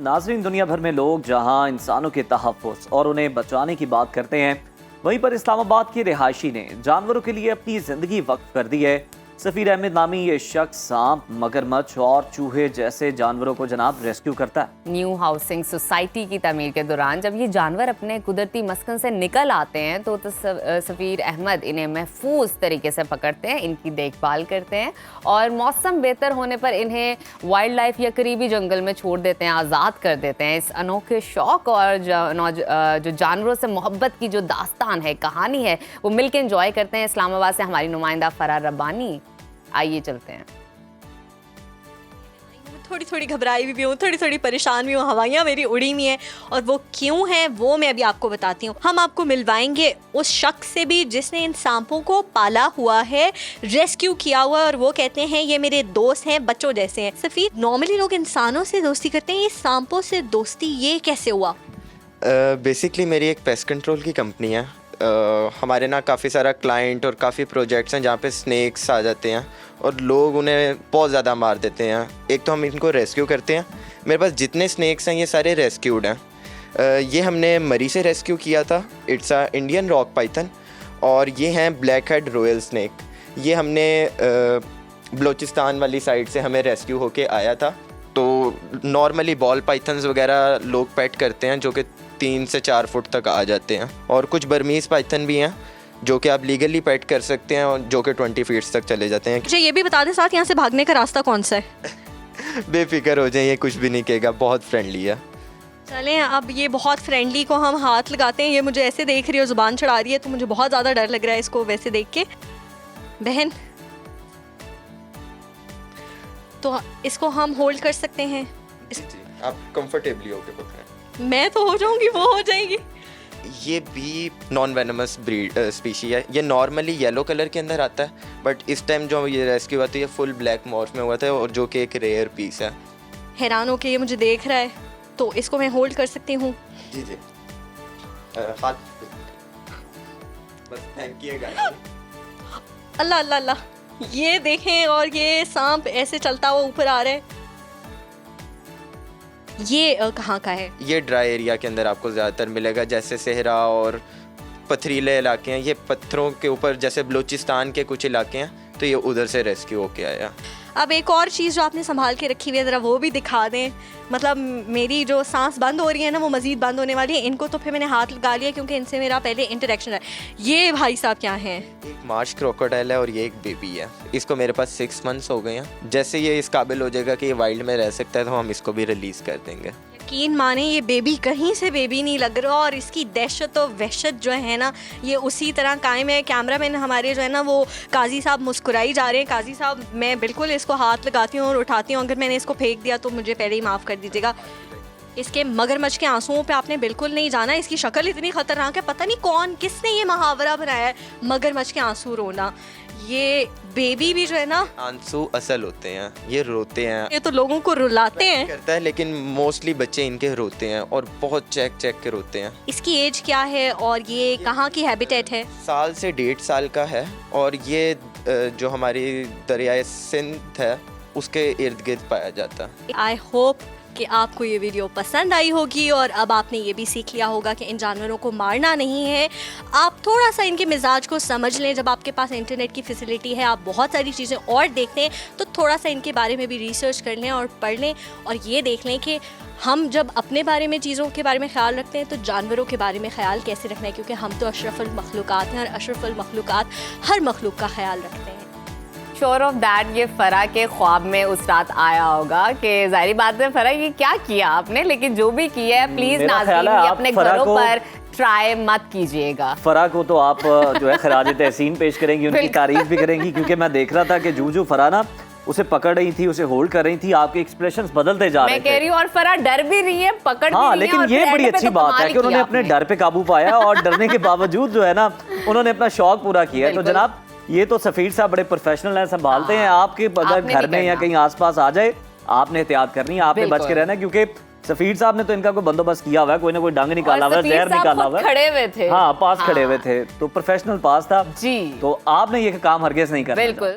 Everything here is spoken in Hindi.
नाज़रीन, दुनिया भर में लोग जहां इंसानों के तहफ़्फ़ुज़ और उन्हें बचाने की बात करते हैं, वहीं पर इस्लामाबाद के रिहायशी ने जानवरों के लिए अपनी ज़िंदगी वक्फ कर दी है। सफ़ीर अहमद नामी ये शख्स सांप, मगरमच्छ और चूहे जैसे जानवरों को जनाब रेस्क्यू करता है। न्यू हाउसिंग सोसाइटी की तमीर के दौरान जब ये जानवर अपने कुदरती मस्कन से निकल आते हैं तो सफ़ीर अहमद इन्हें महफूज तरीके से पकड़ते हैं, इनकी देखभाल करते हैं और मौसम बेहतर होने पर इन्हें वाइल्ड लाइफ या करीबी जंगल में छोड़ देते हैं, आज़ाद कर देते हैं। इस अनोखे शौक़ और जो जानवरों से मोहब्बत की जो दास्तान है, कहानी है, वो मिलकर एंजॉय करते हैं। इस्लामाबाद से हमारी नुमाइंदा फरार रब्बानी, आइए चलते हैं। थोड़ी थोड़ी घबराई भी हूँ, थोड़ी थोड़ी परेशान भी हूँ। हवाइयाँ मेरी उड़ी हुई हैं और वो क्यों हैं वो मैं अभी आपको बताती हूँ। हम आपको मिलवाएंगे उस शख्स से भी जिसने इन सांपों को पाला हुआ है, रेस्क्यू किया हुआ है और वो कहते हैं ये मेरे दोस्त हैं, बच्चों जैसे हैं। सफ़ीर, नॉर्मली लोग इंसानों से दोस्ती करते हैं, ये सांपों से दोस्ती ये कैसे हुआ? बेसिकली मेरी एक पेस्ट कंट्रोल की कंपनी है। हमारे ना काफ़ी सारा क्लाइंट और काफ़ी प्रोजेक्ट्स हैं जहाँ पे स्नेक्स आ जाते हैं और लोग उन्हें बहुत ज़्यादा मार देते हैं। एक तो हम इनको रेस्क्यू करते हैं। मेरे पास जितने स्नेक्स हैं ये सारे रेस्क्यूड हैं। ये हमने मरी से रेस्क्यू किया था, it's a Indian rock Python, और ये हैं ब्लैक हेड रॉयल स्नेक। ये हमने बलूचिस्तान वाली साइड से हमें रेस्क्यू होके आया था। तो नॉर्मली बॉल पाइथन्स वगैरह लोग पेट करते हैं जो कि 3 से 4 फुट तक आ जाते हैं, और कुछ बर्मीज़ पाइथन भी हैं जो कि आप लीगली पेट कर सकते हैं और जो कि 20 फीट तक चले जाते हैं। मुझे ये भी बता दें साथ, यहाँ से भागने का रास्ता कौन सा है? बेफिक्र हो जाए, ये कुछ भी नहीं कहेगा, बहुत फ्रेंडली है। चलें, अब ये बहुत फ्रेंडली को हम हाथ लगाते हैं। ये मुझे ऐसे देख रही है, ज़ुबान चढ़ा रही है, तो मुझे बहुत ज़्यादा डर लग रहा है इसको वैसे देख के। बहन, तो इसको हम होल्ड कर सकते हैं? आप कंफर्टेबली होके पकड़ें। मैं तो हो जाऊंगी, वो हो जाएगी। ये भी नॉन वेनमस ब्रीड स्पीशी है। ये नॉर्मली येलो कलर के अंदर आता है, बट इस टाइम जो ये रेस्क्यू हुआ था ये फुल ब्लैक मॉर्फ में हुआ था, और जो कि एक रेयर पीस है। हैरान हो के ये मुझे देख रहा है, तो इसको मैं होल्ड कर सकती हूँ? जी जी, हाथ बस फेंकिएगा। अल्लाह अल्लाह अल्लाह, ये देखें, और ये सांप ऐसे चलता हुआ ऊपर आ रहा है। ये कहाँ का है? ये ड्राई एरिया के अंदर आपको ज़्यादातर मिलेगा, जैसे सहरा और पथरीले इलाके हैं। ये पत्थरों के ऊपर, जैसे बलूचिस्तान के कुछ इलाके हैं, तो ये उधर से रेस्क्यू होके आया। अब एक और चीज़ जो आपने संभाल के रखी हुई है, ज़रा वो भी दिखा दें। मतलब मेरी जो सांस बंद हो रही है ना, वो मज़ीद बंद होने वाली है। इनको तो फिर मैंने हाथ लगा लिया क्योंकि इनसे मेरा पहले इंटरेक्शन है। ये भाई साहब क्या हैं? एक मार्श क्रोकोडाइल है और ये एक बेबी है। इसको मेरे पास 6 मंथ्स हो गए हैं। जैसे ये इस काबिल हो जाएगा कि ये वाइल्ड में रह सकता है तो हम इसको भी रिलीज़ कर देंगे। यकीन माने, ये बेबी कहीं से बेबी नहीं लग रहा, और इसकी दहशत और वहशत जो है ना, ये उसी तरह कायम है। कैमरामैन हमारे जो है ना, वो काजी साहब मुस्कुराई जा रहे हैं। काजी साहब, मैं बिल्कुल इसको हाथ लगाती हूँ और उठाती हूँ। अगर मैंने इसको फेंक दिया तो मुझे पहले ही माफ़ कर दीजिएगा। इसके मगरमच्छ के आंसुओं पे आपने बिल्कुल नहीं जाना। इसकी शक्ल इतनी ख़तरनाक है, पता नहीं कौन, किसने ये मुहावरा बनाया है, मगरमच्छ के आंसू रोना। ये बेबी भी जो है ना, आंसू असल होते हैं, ये रोते हैं। ये तो लोगों को रुलाते हैं करता है, लेकिन मोस्टली बच्चे इनके रोते हैं और बहुत चेक के रोते हैं। इसकी एज क्या है और ये कहाँ की हैबिटेट है? साल से 1.5 साल का है, और ये जो हमारी दरियाए सिंध है उसके इर्द गिर्द पाया जाता है। आई होप कि आपको ये वीडियो पसंद आई होगी, और अब आपने ये भी सीख लिया होगा कि इन जानवरों को मारना नहीं है। आप थोड़ा सा इनके मिजाज को समझ लें। जब आपके पास इंटरनेट की फैसिलिटी है, आप बहुत सारी चीज़ें और देखते हैं, तो थोड़ा सा इनके बारे में भी रिसर्च कर लें और पढ़ लें, और ये देख लें कि हम जब अपने बारे में, चीज़ों के बारे में ख्याल रखते हैं, तो जानवरों के बारे में ख्याल कैसे रखना है, क्योंकि हम तो अशरफुल मखलूक़ात हैं, और अशरफुल मखलूक़ात हर मखलूक का ख्याल रखते हैं। श्योर ऑफ दैट ये फरा के ख्वाब में उस रात आया होगा कि जाहिर बात है फरा ये क्या किया आपने, लेकिन जो भी किया है प्लीज नाज़रीन ये अपने घरों पर ट्राई मत कीजिएगा। फरा को तो आप जो है खराज तहसीन पेश करेंगी, उनकी तारीफ भी करेंगी, क्योंकि मैं देख रहा था कि जू फरा ना उसे पकड़ रही थी, उसे होल्ड कर रही थी, आपके एक्सप्रेशंस बदलते जा रहे थे। मैं कह रही हूँ, और फरा डर भी रही है, पकड़ भी रही है, लेकिन और ये बड़ी अच्छी बात है कि उन्होंने अपने डर पे काबू पाया, और डरने के बावजूद जो है ना उन्होंने अपना शौक पूरा किया। तो जनाब, ये तो सफीर साहब बड़े प्रोफेशनल हैं, संभालते हैं। आपके अगर घर में या कहीं आसपास आ जाए, आपने एहतियात करनी है, आपने बच के रहना है, क्योंकि सफीर साहब ने तो इनका कोई बंदोबस्त किया हुआ है, कोई ना कोई डंग निकाला हुआ है, जहर निकाला हुआ है। खड़े हुए थे, हाँ, पास खड़े हुए थे, तो प्रोफेशनल पास था जी। तो आपने ये काम हरगिज़ नहीं करना। बिल्कुल।